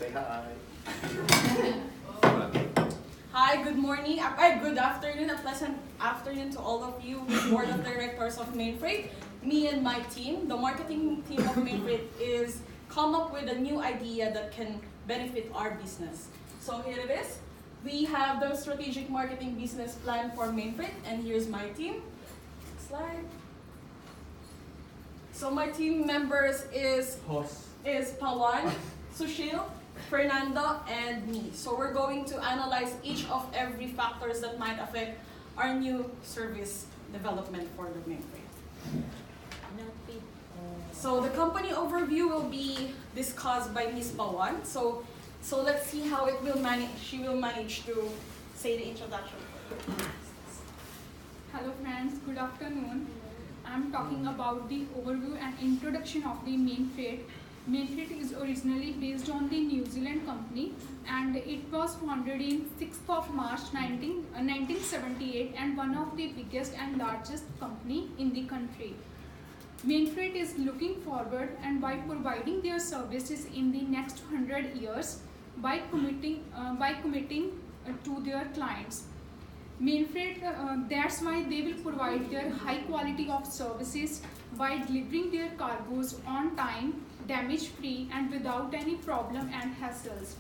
Say hi. Hi, good morning, good afternoon, a pleasant afternoon to all of you, Board of Directors of Mainfreight. Me and my team, the marketing team of Mainfreight, is come up with a new idea that can benefit our business. So here it is. We have the strategic marketing business plan for Mainfreight, and here's my team. Next slide. So my team members is Pawan, Sushil, Fernando, and me. So we're going to analyze each of every factors that might affect our new service development for the Mainfreight. So the company overview will be discussed by Ms. Pawan. So let's see how it will manage. She will manage to say the introduction. Hello friends, good afternoon. I'm talking about the overview and introduction of the Mainfreight. Mainfreight is originally based on the New Zealand company, and it was founded in 6th of March 1978 and one of the biggest and largest company in the country. Mainfreight is looking forward and by providing their services in the next 100 years by committing to their clients. Mainfreight, that's why they will provide their high quality of services by delivering their cargoes on time, damage free and without any problem and hassles,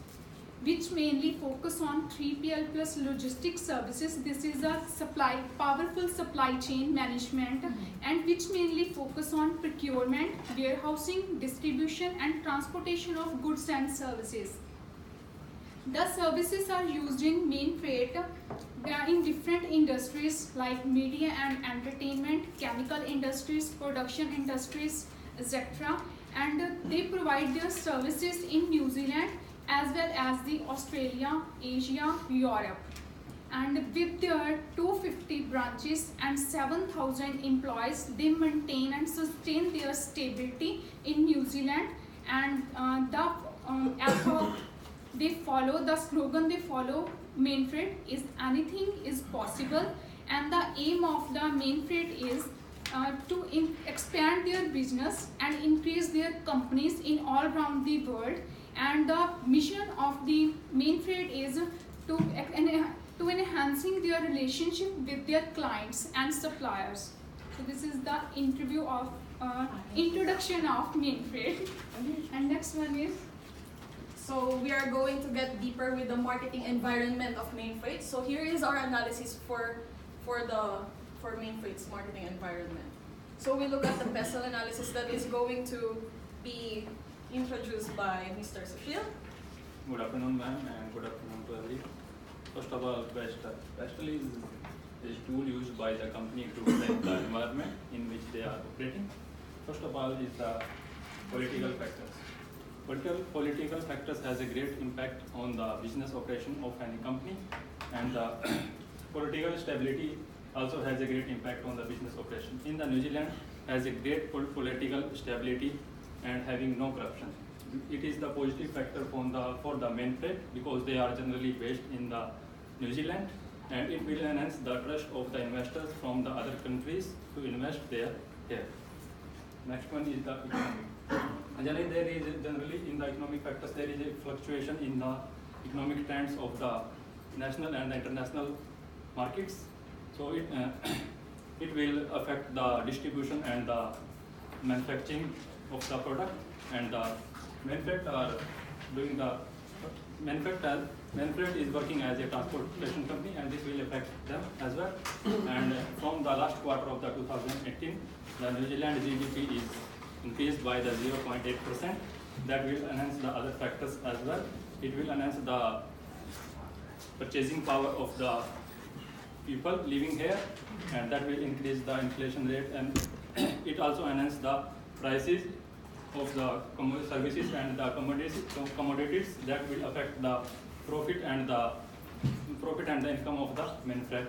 which mainly focus on 3PL plus logistics services. This is a powerful supply chain management and which mainly focus on procurement, warehousing, distribution and transportation of goods and services. The services are used in Mainfreight in different industries like media and entertainment, chemical industries, production industries, etc. And they provide their services in New Zealand as well as the Australia, Asia, Europe. And with their 250 branches and 7,000 employees, they maintain and sustain their stability in New Zealand. And the slogan they follow, Mainfreight, is anything is possible, and the aim of the Mainfreight is to expand their business and increase their companies in all around the world. And the mission of the Mainfreight is to enhancing their relationship with their clients and suppliers. So this is the introduction of Mainfreight. And next one is. So we are going to get deeper with the marketing environment of Mainfreight. So here is our analysis for Mainfreight's marketing environment. So we look at the PESEL analysis that is going to be introduced by Mr. Sushil. Good afternoon, ma'am, and good afternoon to everyone. First of all, PESEL is a tool used by the company to protect the environment in which they are operating. First of all is the political factors. Political factors has a great impact on the business operation of any company, and the political stability also has a great impact on the business operation. In the New Zealand has a great political stability and having no corruption. It is the positive factor for the Mainfreight because they are generally based in the New Zealand, and it will enhance the trust of the investors from the other countries to invest there here. Next one is the economy. Generally in the economic factors there is a fluctuation in the economic trends of the national and the international markets. So it will affect the distribution and the manufacturing of the product, and the Mainfreight is working as a transportation company, and this will affect them as well. And from the last quarter of the 2018, the New Zealand GDP is increased by the 0.8%. That will enhance the other factors as well. It will enhance the purchasing power of the people living here, and that will increase the inflation rate, and it also enhance the prices of the services and the commodities that will affect the profit and the income of the Mainfreight.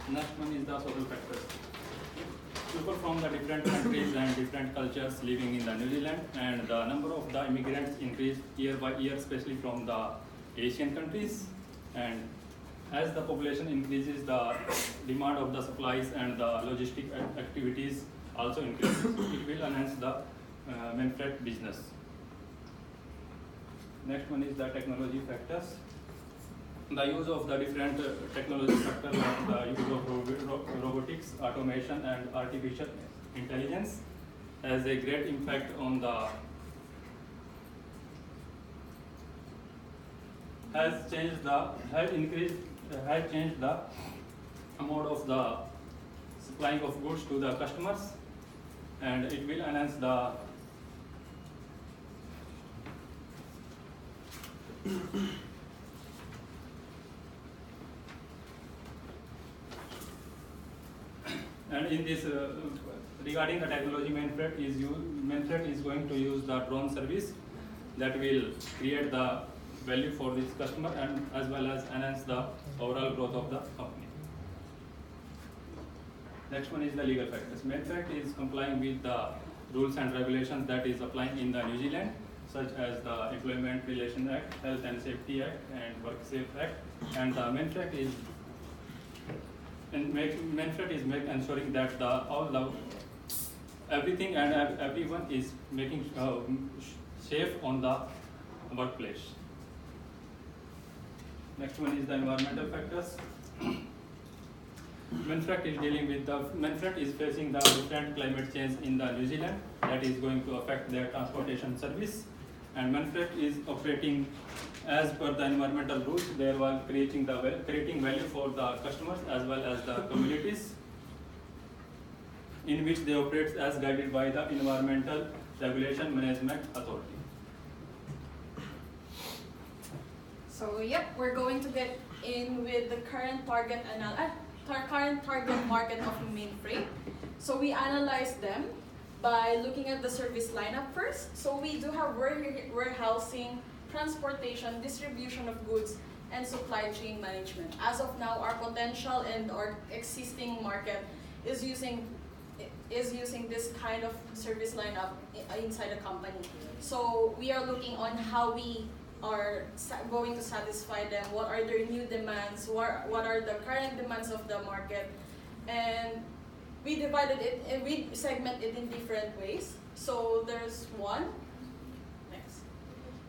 Next one is the social factors. People from the different countries and different cultures living in the New Zealand, and the number of the immigrants increase year by year, especially from the Asian countries. And as the population increases, the demand of the supplies and the logistic activities also increases. It will enhance the Mainfreight business. Next one is the technology factors. The use of the different technology factors like the use of robotics, automation, and artificial intelligence has a great impact on the has changed the amount of the supplying of goods to the customers, and it will enhance the and in this regarding the technology, Mainfreight is going to use the drone service that will create the value for this customer and as well as enhance the overall growth of the company. Next one is the legal factors. Mainfreight is complying with the rules and regulations that is applying in the New Zealand, such as the Employment Relations Act, Health and Safety Act, and WorkSafe Act. And the Mainfreight is ensuring that everything and everyone is making safe on the workplace. Next one is the environmental factors. Mainfreight is facing the different climate change in the New Zealand that is going to affect their transportation service, and Mainfreight is operating as per the environmental rules, thereby creating value for the customers as well as the communities in which they operate as guided by the Environmental Regulation Management Authority. So yep, we're going to get in with the current target market of Mainfreight. So we analyzed them by looking at the service lineup first. So we do have warehousing, transportation, distribution of goods, and supply chain management. As of now, our potential and our existing market is using this kind of service lineup inside the company. So we are looking on how we are going to satisfy them, what are their new demands, what are the current demands of the market, and we divided it and we segment it in different ways. So there's one. Next.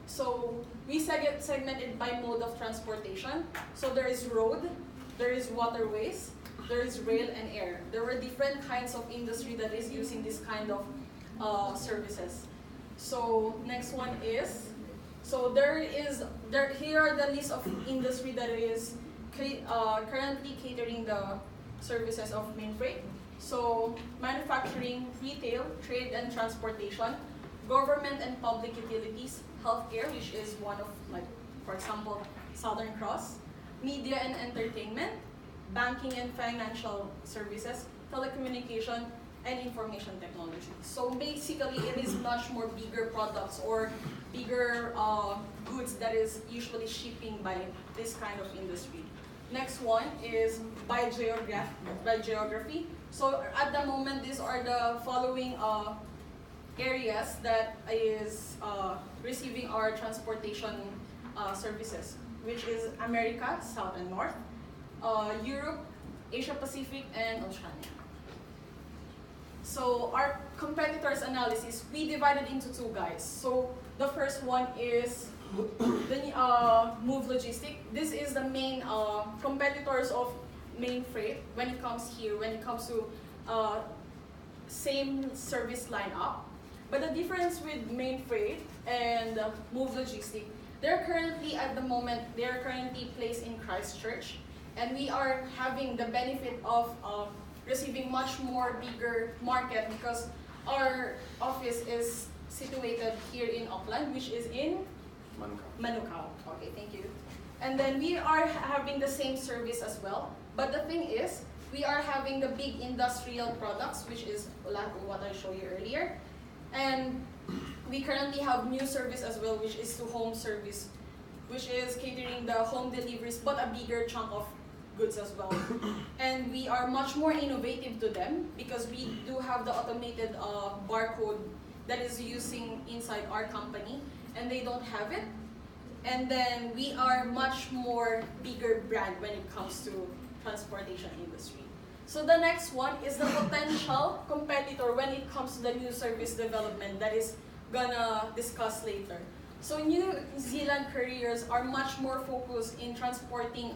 So we segment it by mode of transportation. So there is road, there is waterways, there is rail and air. There were different kinds of industry that is using this kind of services. So next one is, so here are the list of industry that is currently catering the services of Mainfreight. So manufacturing, retail, trade and transportation, government and public utilities, healthcare, which is one of, like, for example, Southern Cross, media and entertainment, banking and financial services, telecommunication, and information technology. So basically, it is much more bigger products or bigger goods that is usually shipping by this kind of industry. Next one is by geography. So at the moment, these are the following areas that is receiving our transportation services, which is America, South and North, Europe, Asia Pacific, and Oceania. So our competitors analysis, we divided into two guys. So the first one is the Move Logistic. This is the main competitors of Mainfreight when it comes to same service lineup. But the difference with Mainfreight and Move Logistic, they're currently placed in Christchurch, and we are having the benefit of receiving much more bigger market because our office is situated here in Auckland, which is in Manukau. Okay, thank you. And then we are having the same service as well. But the thing is, we are having the big industrial products, which is what I showed you earlier. And we currently have new service as well, which is to home service, which is catering the home deliveries, but a bigger chunk of goods as well. And we are much more innovative to them because we do have the automated barcode that is using inside our company, and they don't have it. And then we are much more bigger brand when it comes to transportation industry. So the next one is the potential competitor when it comes to the new service development that is gonna discuss later. So New Zealand couriers are much more focused in transporting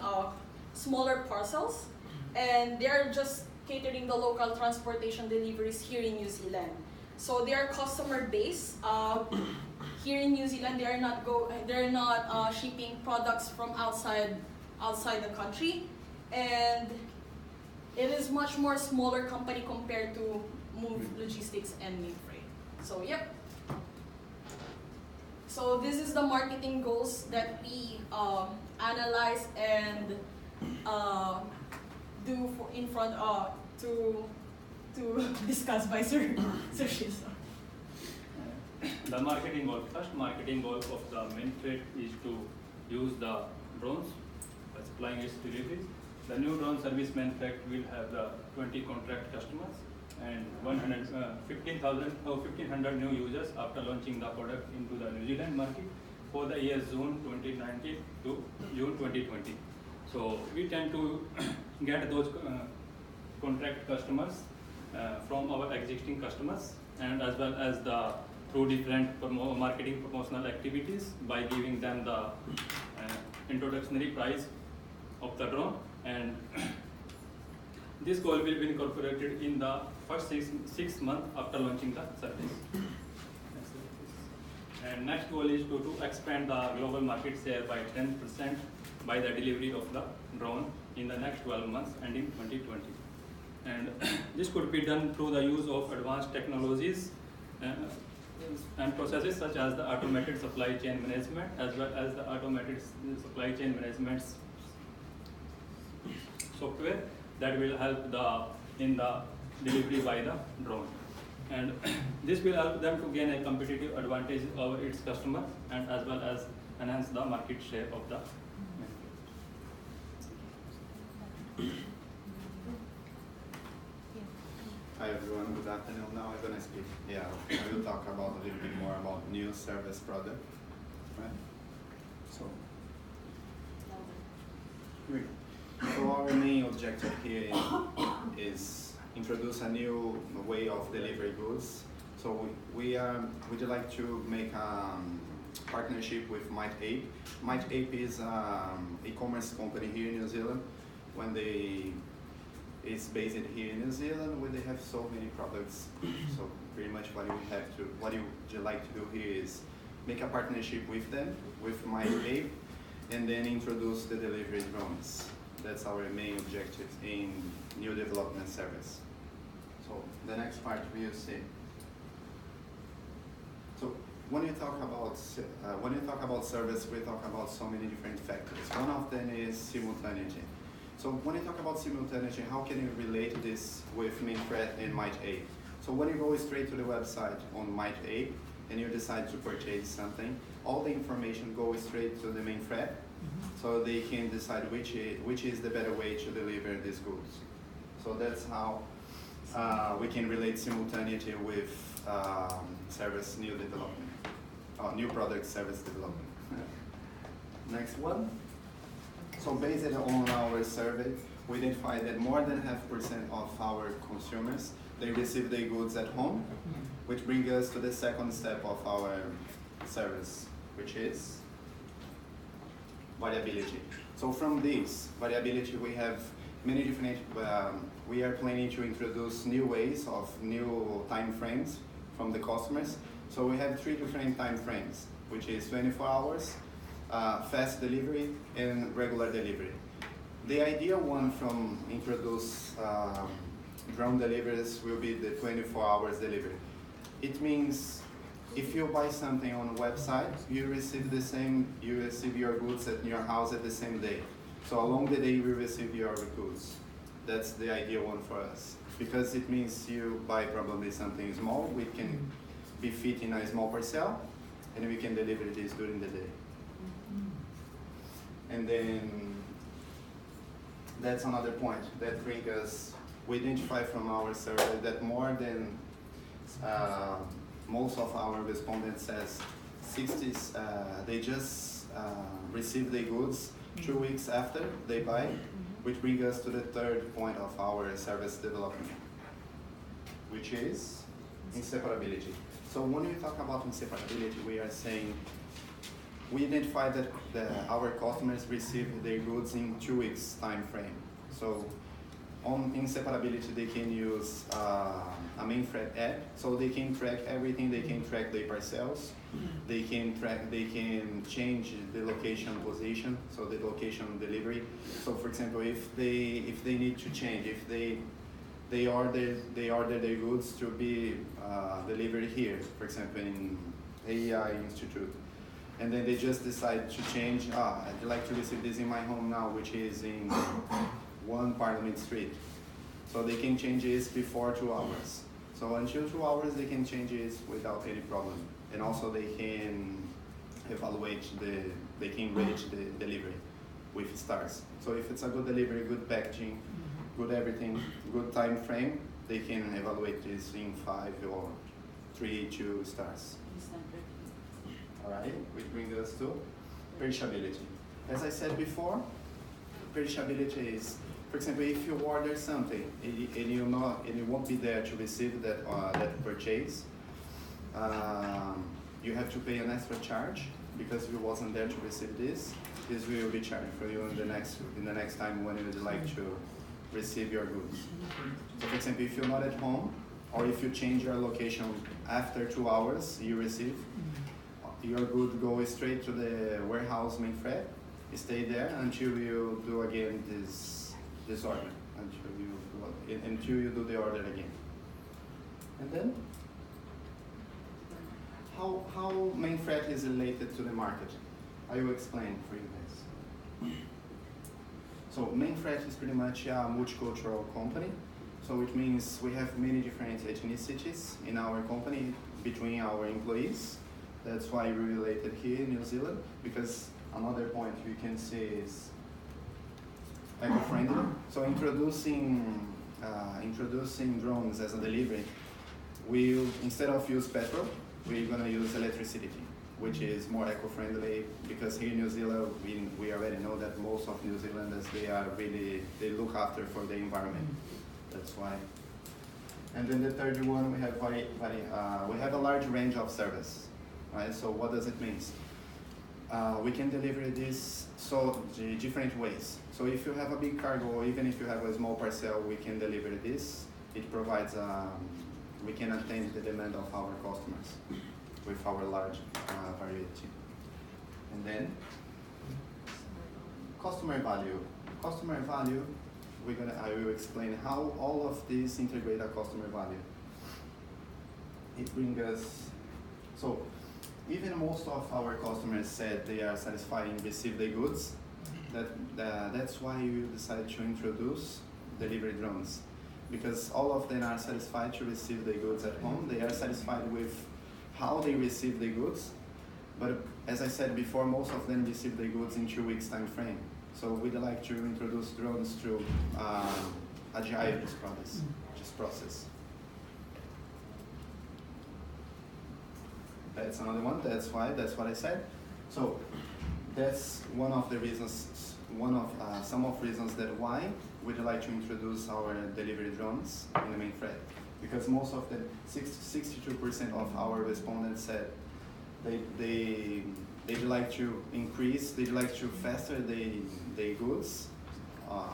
smaller parcels, and they're just catering the local transportation deliveries here in New Zealand. So their customer base here in New Zealand, they're not shipping products from outside the country, and it is much more smaller company compared to Move Logistics and Mainfreight. So yep. So this is the marketing goals that we analyze and do in front to discuss by Sir Shiza. The marketing goal, first marketing goal of the Mainfreight is to use the drones by supplying its deliveries. The new drone service Mainfreight will have the 20 contract customers and 1,500 new users after launching the product into the New Zealand market for the years June 2019 to June 2020. So we tend to get those contract customers from our existing customers, and as well as through different marketing promotional activities by giving them the introductory price of the drone, and this goal will be incorporated in the first six months after launching the service. And next goal is to expand the global market share by 10% by the delivery of the drone in the next 12 months ending 2020. And this could be done through the use of advanced technologies and processes such as the automated supply chain management, as well as the automated supply chain management software that will help in the delivery by the drone. And this will help them to gain a competitive advantage over its customer, and as well as enhance the market share of the Hi everyone, good afternoon. Now I'm gonna speak. I will talk about a little bit more about new service product. Right? So our main objective here is introduce a new way of delivery goods. So we'd like to make a partnership with Might Ape. Might Ape is an e-commerce company here in New Zealand. It's based here in New Zealand, where they have so many products. So pretty much what you like to do here is make a partnership with them, with Might Ape, and then introduce the delivery drones. That's our main objective in new development service. So the next part we'll see. So when you talk about service, we talk about so many different factors. One of them is simultaneity. So when you talk about simultaneity, how can you relate this with Mainfreight and Might Ape? So when you go straight to the website on Might Ape and you decide to purchase something, all the information goes straight to the Mainfreight, so they can decide which is the better way to deliver these goods. So that's how we can relate simultaneity with service new development, new product service development. Next one. So based on our survey, we identified that more than 0.5% of our consumers, they receive their goods at home, which brings us to the second step of our service, which is variability. So from this variability, we have many different, we are planning to introduce new ways of new time frames from the customers. So we have 3 different time frames, which is 24 hours, fast delivery, and regular delivery. The ideal one from introduce drone deliveries will be the 24 hours delivery. It means if you buy something on a website, you receive your goods at your house at the same day. So along the day you will receive your goods. That's the ideal one for us, because it means you buy probably something small, we can be fit in a small parcel, and we can deliver this during the day. And then that's another point that brings us, we identify from our survey that more than most of our respondents says 60s, they just receive the goods 2 weeks after they buy, which brings us to the third point of our service development, which is inseparability. So when we talk about inseparability, we are saying we identify that our customers receive their goods in 2 weeks time frame. So on Inseparability, they can use a Mainfreight app, so they can track everything. They can track their parcels. They can change the location position, so the location delivery. So for example, if they need to change, if they order their goods to be delivered here, for example in AEI Institute, and then they just decide to change. I'd like to receive this in my home now, which is in 1 Parliament Street. So they can change this before 2 hours. So until 2 hours, they can change it without any problem. And also they can evaluate they can rate the delivery with stars. So if it's a good delivery, good packaging, good everything, good time frame, they can evaluate this in 5 or 3, 2 stars. All right, which brings us to perishability. As I said before, perishability is, for example, if you order something and you won't be there to receive that purchase, you have to pay an extra charge because you wasn't there to receive this. This will be charged for you in the next time when you would like to receive your goods. So, for example, if you're not at home or if you change your location after 2 hours, you receive your good go straight to the warehouse Mainfreight. Stay there until you do again this order, until you do the order again. And then, how Mainfreight is related to the market? I will explain for you guys. So Mainfreight is pretty much a multicultural company. So it means we have many different ethnicities in our company between our employees. That's why we related here in New Zealand, because another point we can see is eco-friendly. So introducing drones as a delivery, instead of use petrol, we're gonna use electricity, which is more eco-friendly, because here in New Zealand, we already know that most of New Zealanders, they look after for the environment. That's why. And then the third one, we have a large range of service, right? So what does it mean? We can deliver this different ways. So if you have a big cargo, or even if you have a small parcel, we can deliver this. It provides, we can attend the demand of our customers with our large variety. And then, customer value. Customer value, I will explain how all of these integrate a customer value. It brings us, so even most of our customers said they are satisfied and receive the goods. That's why we decided to introduce delivery drones, because all of them are satisfied to receive the goods at home. They are satisfied with how they receive the goods, but as I said before, most of them receive the goods in 2 weeks time frame. So we'd like to introduce drones through agile this process. That's another one. That's what I said. So that's one of the reasons. Some of reasons that why we'd like to introduce our delivery drones in the Mainfreight, because most of them, 62% of our respondents said they'd like to increase, they'd like to faster the goods,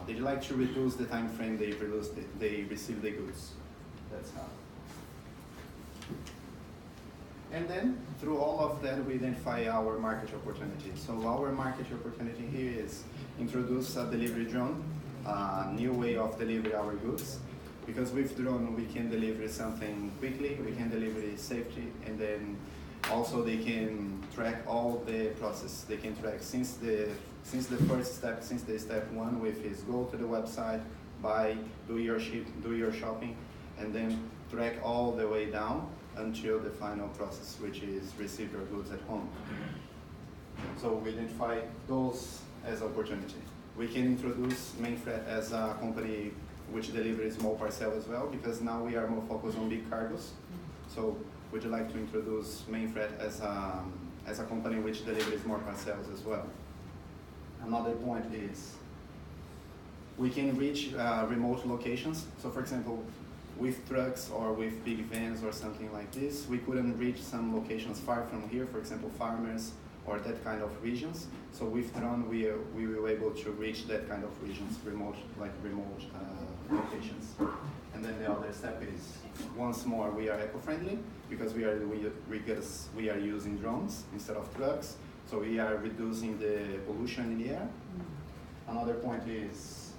they'd like to reduce the time frame they receive the goods. That's how. And then, through all of that, we identify our market opportunity. So our market opportunity here is introduce a delivery drone, a new way of delivering our goods. Because with drone, we can deliver something quickly, we can deliver it safely, and then also they can track all the process. They can track since the first step, since the step one, with is go to the website, buy, do your shopping, and then track all the way down until the final process, which is receive your goods at home. So we identify those as opportunity. We can introduce Mainfreight as a company which delivers small parcel as well, because now we are more focused on big cargos. So would you like to introduce Mainfreight as a company which delivers more parcels as well? Another point is we can reach remote locations. So for example, with trucks or with big vans or something like this, we couldn't reach some locations far from here, for example, farmers or that kind of regions. So with drone, we were able to reach that kind of regions, remote locations. And then the other step is, once more, we are eco-friendly because we are using drones instead of trucks. So we are reducing the pollution in the air. Another point is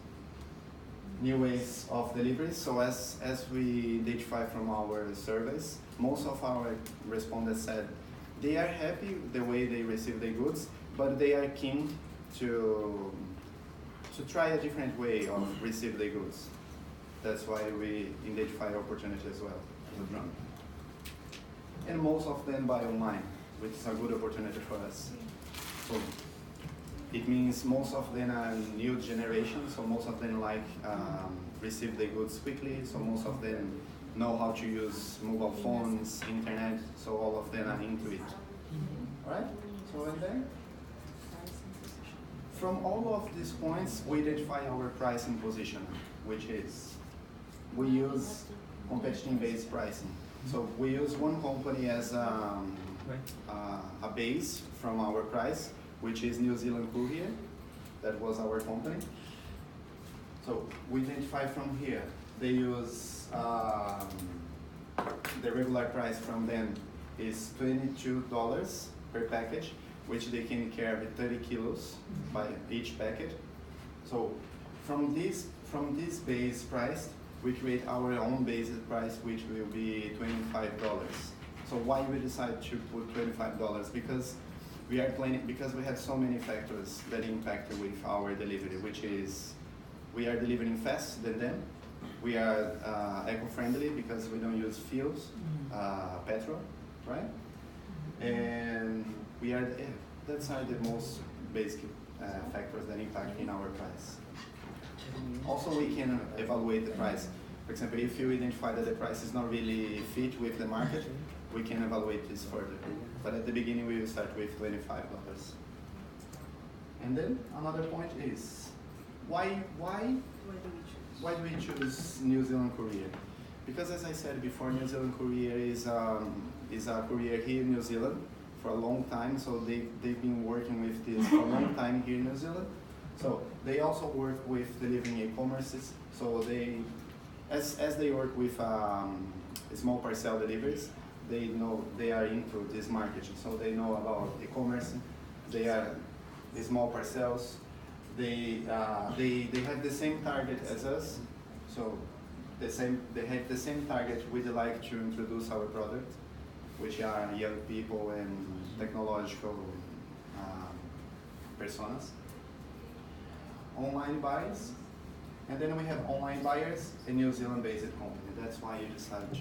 new ways of delivery. So as we identify from our surveys, most of our respondents said they are happy the way they receive their goods, but they are keen to try a different way of receive their goods. That's why we identify opportunity as well with drone. And most of them buy online, which is a good opportunity for us. So it means most of them are new generation, so most of them like receive the goods quickly, so most of them know how to use mobile phones, internet, so all of them are into it. Alright? So and then, from all of these points, we identify our pricing position, which is, we use competition-based pricing. So we use one company as a base from our price, which is New Zealand Courier. That was our company. So we identify from here. They use the regular price from them is $22 per package, which they can carry 30 kilos by each packet. So from this base price, we create our own base price, which will be $25. So why we decide to put $25? Because we are planning, because we have so many factors that impact with our delivery, which is we are delivering fast than them. We are eco-friendly because we don't use fuels, petrol, right? And we are, that's are the most basic factors that impact in our price. Also, we can evaluate the price. For example, if you identify that the price is not really fit with the market, we can evaluate this further. But at the beginning, we will start with $25. And then another point is, why do we choose New Zealand Courier? Because as I said before, New Zealand Courier is a courier here in New Zealand for a long time. So they've been working with this for a long time here in New Zealand. So they also work with delivering e-commerces. So they, as they work with small parcel deliveries, they know they are into this market. So they know about e-commerce. They are the small parcels. They have the same target as us. So they have the same target. We'd like to introduce our product, which are young people and technological personas. Online buys, and then we have online buyers, a New Zealand-based company. That's why you decide to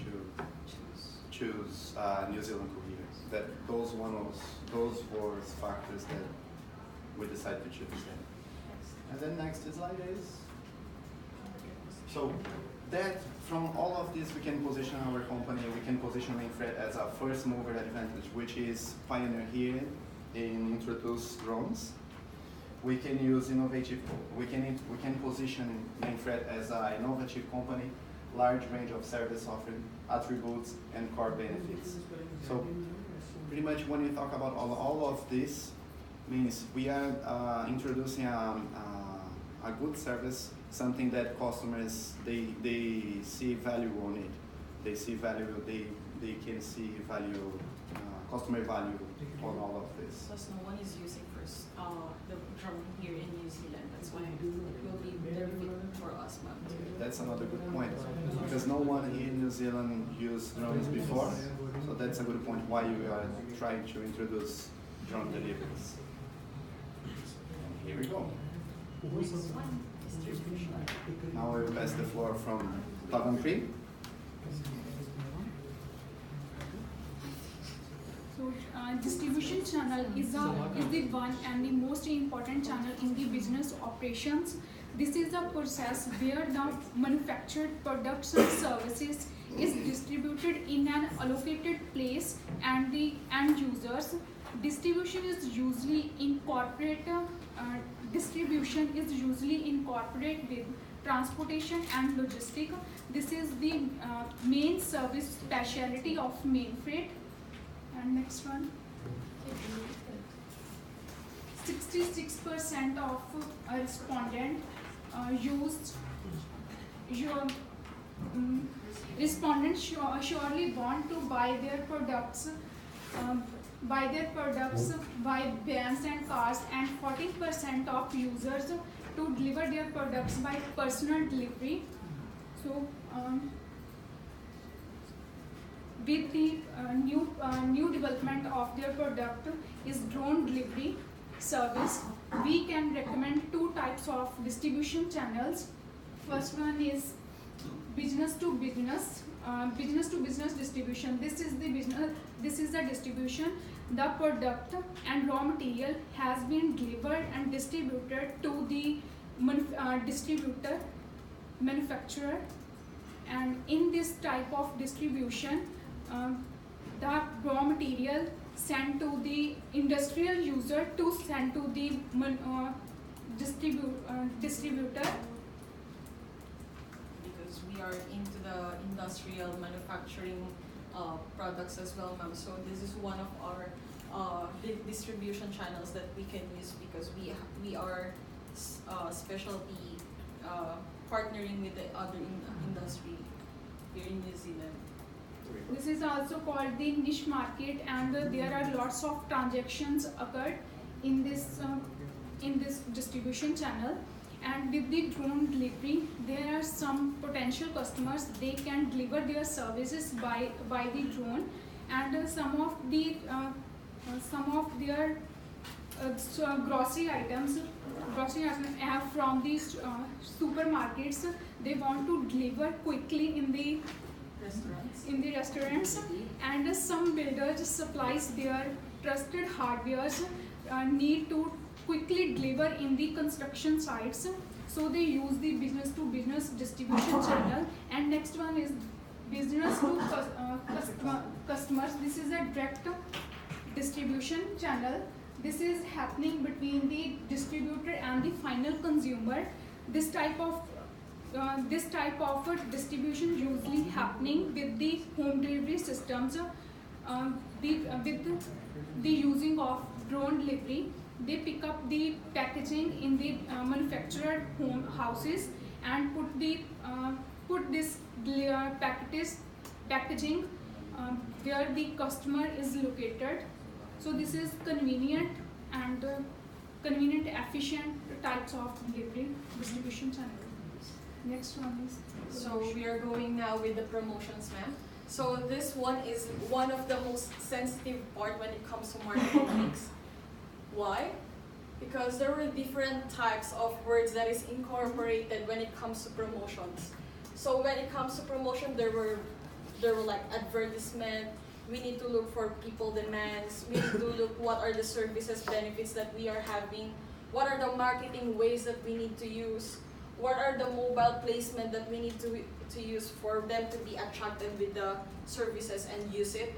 choose New Zealand Courier. Those were factors that we decided to choose them. And then next slide is, so that from all of this we can position our company, we can position Mainfreight as a first mover advantage, which is pioneer here in introduce drones. We can use innovative, we can position Mainfreight as an innovative company, large range of service offering, attributes, and core benefits. So pretty much when we talk about all of this, means we are introducing a good service, something that customers, they see value on it. They see value, they can see value, customer value on all of this. Plus no one is using the drone here in New Zealand. That's why it will be very fit for us. That's another good point. Because no one here in New Zealand used drones before. So that's a good point why you are trying to introduce drone deliveries. And here we go. Now I will pass the floor from Tavan Pri. So distribution channel is the one and the most important channel in the business operations. This is the process where the manufactured products and services is distributed in an allocated place and the end users. Distribution is usually incorporate with transportation and logistics. This is the main service specialty of Mainfreight. And next one. 66% of respondent used your respondents surely want to buy their products by vans and cars, and 14% of users to deliver their products by personal delivery. So with the new development of their product is drone delivery service, we can recommend two types of distribution channels. First one is business to business distribution. This is the distribution. The product and raw material has been delivered and distributed to the distributor manufacturer, and in this type of distribution the raw material sent to the industrial user to send to the distributor. Because we are into the industrial manufacturing products as well, ma'am. So this is one of our distribution channels that we can use, because we are specialty partnering with the other industry here in New Zealand. This is also called the niche market, and there are lots of transactions occurred in this distribution channel. And with the drone delivery, there are some potential customers, they can deliver their services by the drone, and some of their grocery items from these supermarkets, they want to deliver quickly in the restaurants, and some builders supplies their trusted hardwares need to quickly deliver in the construction sites, so they use the business to business distribution channel. And next one is business to customers. This is a direct distribution channel. This is happening between the distributor and the final consumer. This type of distribution usually happening with the home delivery systems. With the using of drone delivery, they pick up the packaging in the manufactured home houses and put this packaging where the customer is located. So this is convenient and efficient types of delivery distribution channel. Next one is. So we are going now with the promotions, ma'am. So this one is one of the most sensitive part when it comes to marketing mix. Why? Because there were different types of words that is incorporated when it comes to promotions. So when it comes to promotion, there were like advertisement. We need to look for people demands. We need to look what are the services, benefits that we are having. What are the marketing ways that we need to use? What are the mobile placement that we need to use for them to be attracted with the services and use it?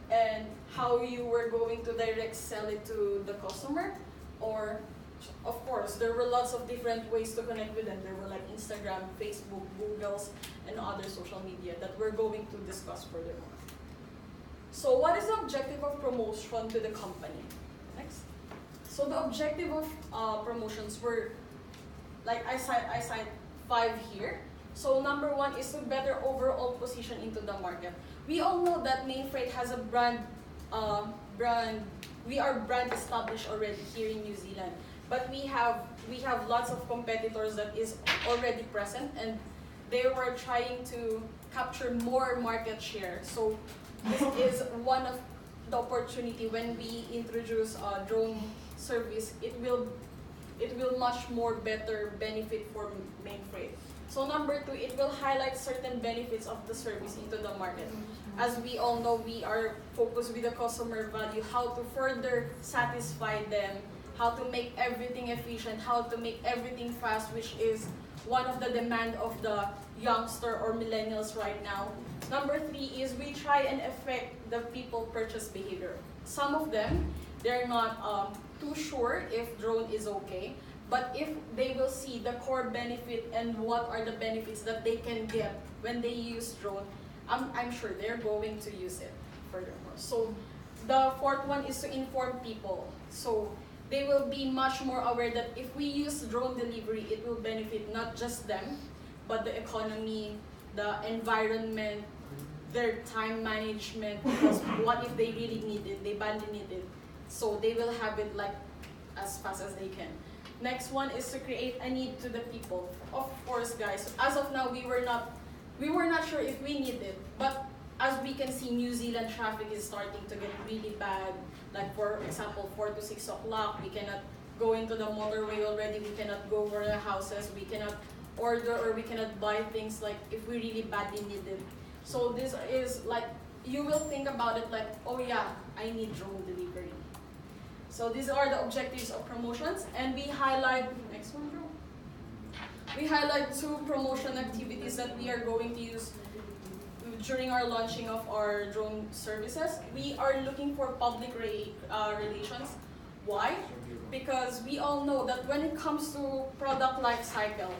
And how you were going to direct sell it to the customer? Or, of course, there were lots of different ways to connect with them. There were like Instagram, Facebook, Googles, and other social media that we're going to discuss furthermore. So what is the objective of promotion to the company? Next. So the objective of promotions were, like I cite 5 here. So number 1 is to better overall position into the market. We all know that Mainfreight has a we are brand established already here in New Zealand, but we have lots of competitors that is already present, and they were trying to capture more market share. So this is one of the opportunity when we introduce a drone service. It will much more better benefit for Mainfreight. So number 2, it will highlight certain benefits of the service into the market. As we all know, we are focused with the customer value, how to further satisfy them, how to make everything efficient, how to make everything fast, which is one of the demand of the youngster or millennials right now. Number 3 is we try and affect the people purchase behavior. Some of them, they're not too sure if drone is okay, but if they will see the core benefit and what are the benefits that they can get when they use drone, I'm sure they're going to use it furthermore. So the 4th one is to inform people. So they will be much more aware that if we use drone delivery, it will benefit not just them, but the economy, the environment, their time management, because what if they really need it, they badly need it. So they will have it like as fast as they can. Next one is to create a need to the people. Of course, guys, as of now, we were not sure if we need it, but as we can see, New Zealand traffic is starting to get really bad. Like for example, 4 to 6 o'clock, we cannot go into the motorway already, we cannot go over the houses, we cannot order or we cannot buy things like if we really badly need it. So this is like, you will think about it like, oh yeah, I need drone delivery. So these are the objectives of promotions, and we highlight, next one, bro. We highlight 2 promotion activities that we are going to use during our launching of our drone services. We are looking for public relations. Why? Because we all know that when it comes to product life cycle,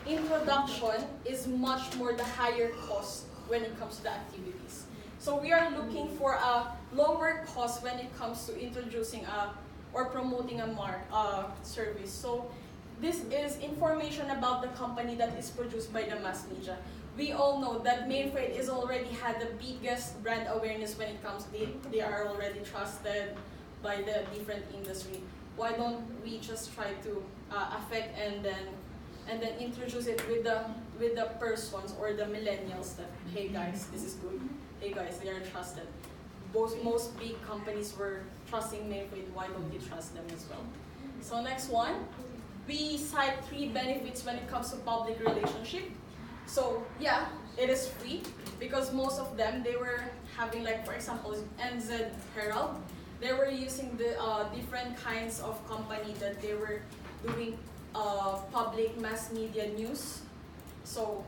introduction is much more the higher cost when it comes to the activities. So we are looking for a lower cost when it comes to introducing or promoting a service. So this is information about the company that is produced by the mass media. We all know that Mainfreight is already had the biggest brand awareness when it comes to they are already trusted by the different industry. Why don't we just try to affect and then introduce it with the persons or the millennials that, hey guys, this is good. Hey guys, they are trusted. Most big companies were trusting Mainfreight. Why don't you trust them as well? So next one, we cite 3 benefits when it comes to public relationship. So yeah, it is free because most of them, they were having like, for example, NZ Herald. They were using the different kinds of company that they were doing public mass media news. So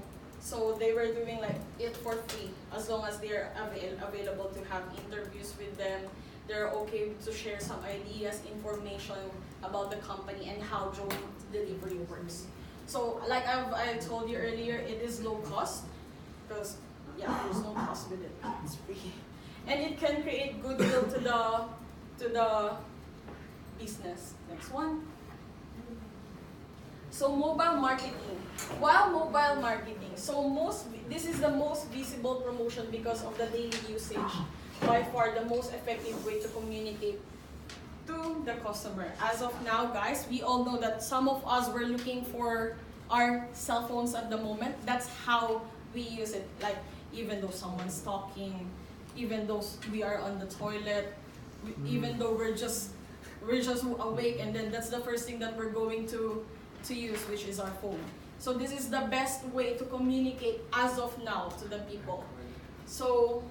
they were doing like it for free as long as they're available to have interviews with them. They're okay to share some ideas, information about the company and how drone delivery works. So like I told you earlier, it is low cost because yeah, there's no cost with it. It's free, and it can create goodwill to the business. Next one. So mobile marketing. While mobile marketing, this is the most visible promotion because of the daily usage. By far the most effective way to communicate to the customer. As of now, guys, we all know that some of us were looking for our cell phones at the moment. That's how we use it. Like even though someone's talking, even though we are on the toilet, even though we're just awake, and then that's the first thing that we're going to use, which is our phone. So this is the best way to communicate as of now to the people. So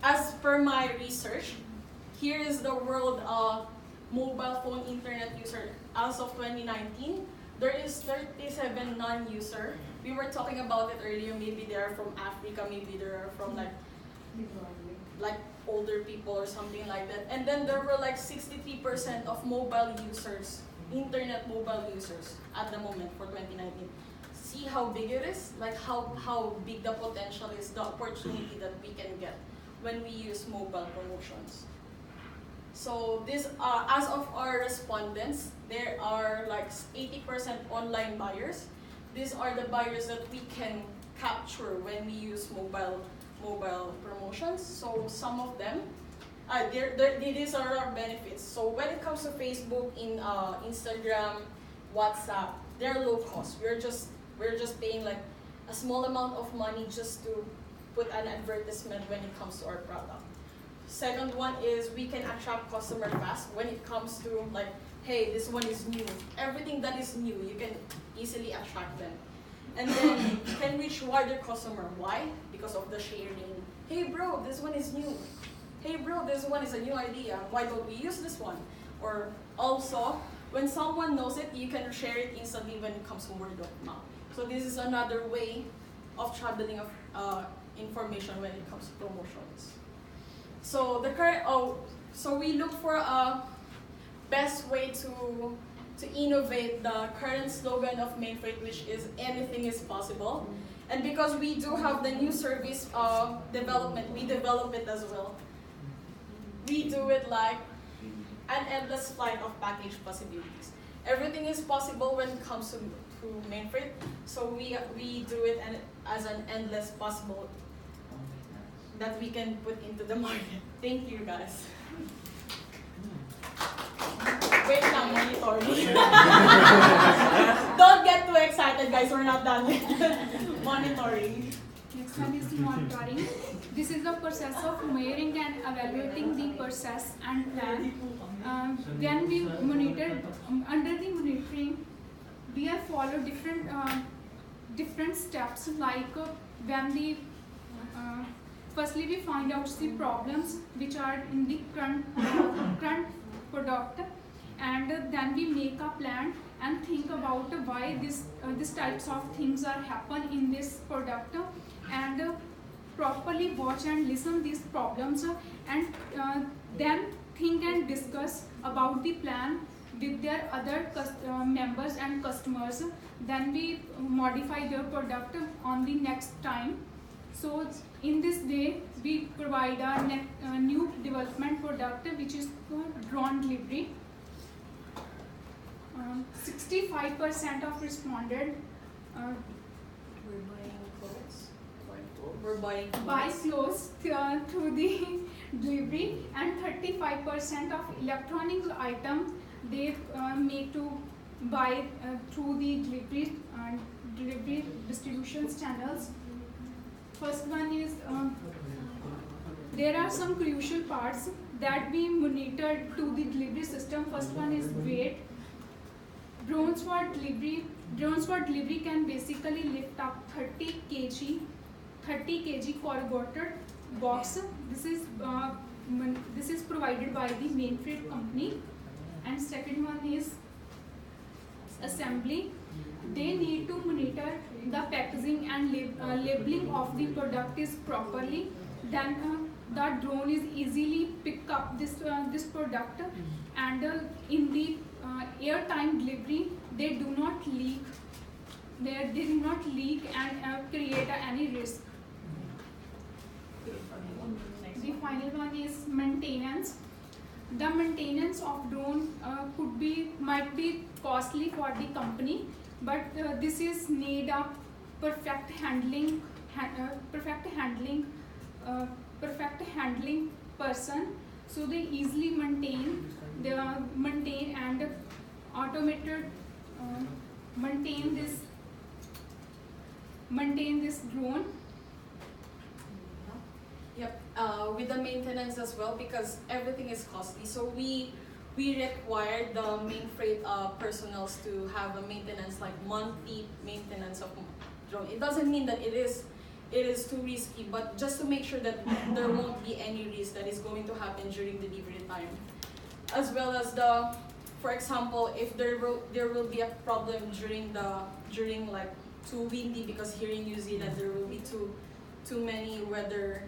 as per my research, here is the world mobile phone internet user as of 2019. There is 37 non-user. We were talking about it earlier. Maybe they are from Africa. Maybe they are from like older people or something like that. And then there were like 63% of mobile users, internet mobile users at the moment for 2019. See how big it is? Like how big the potential is, the opportunity that we can get when we use mobile promotions. So this, as of our respondents, there are like 80% online buyers. These are the buyers that we can capture when we use mobile promotions. So some of them, these are our benefits. So when it comes to Facebook, Instagram, WhatsApp, they're low cost. We're just paying like a small amount of money just to put an advertisement when it comes to our product. Second one is we can attract customer fast when it comes to like, hey, this one is new. Everything that is new, you can easily attract them. And then can reach wider customer. Why? Because of the sharing. Hey bro, this one is new. Hey bro, this one is a new idea. Why don't we use this one? Or also, when someone knows it, you can share it instantly when it comes to word of mouth. So this is another way of traveling of information when it comes to promotions. So so we look for a best way to innovate the current slogan of Mainfreight, which is anything is possible. And because we do have the new service development, we develop it as well. We do it like an endless flight of package possibilities. Everything is possible when it comes to main freight, so we do it as an endless possible that we can put into the market. Thank you, guys. Wait lang, monitoring. Don't get too excited, guys. We're not done with monitoring. Next one is monitoring. This is the process of measuring and evaluating the process and plan. When we monitor, under the monitoring, we are follow different steps like when the firstly we find out the problems which are in the current product, and then we make a plan and think about why this types of things are happen in this product, and properly watch and listen these problems, and then think and discuss about the plan with their other members and customers. Then we modify their product on the next time. So in this way we provide a new development product which is drone delivery. 65% of responded We're buying clothes. We're buying buy clothes through the delivery, and 35% of electronic items they make to buy through the delivery distribution channels. First one is there are some crucial parts that we monitor to the delivery system. First one is weight. Drones for delivery can basically lift up 30 kg corrugated box. This is provided by the main freight company. And second one is assembly. They need to monitor the packaging and labeling of the product is properly. Then the drone is easily pick up this product, and in the airtime delivery they do not leak. They do not leak and create any risk. The final one is maintenance. The maintenance of drone might be costly for the company, but this is need a perfect handling person. So they easily maintain and automated maintain this drone. Yep, with the maintenance as well, because everything is costly. So we require the main freight personnels to have a maintenance, like monthly maintenance of drone. It doesn't mean that it is too risky, but just to make sure that there won't be any risk that is going to happen during delivery time. As well as for example, if there will be a problem during like too windy, because here in New Zealand there will be too many weather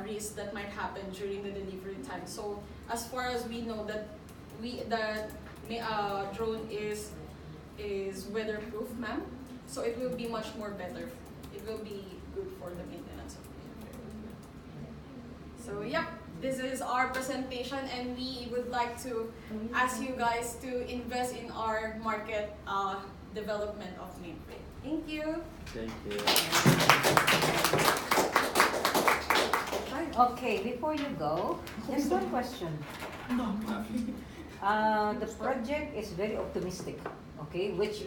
risks that might happen during the delivery time. So as far as we know that drone is weatherproof, ma'am, so it will be much more better. It will be good for the maintenance of it. So yep, this is our presentation, and we would like to ask you guys to invest in our market development of main freight. Thank you. Thank you. Okay, before you go, just one question. The project is very optimistic, okay, which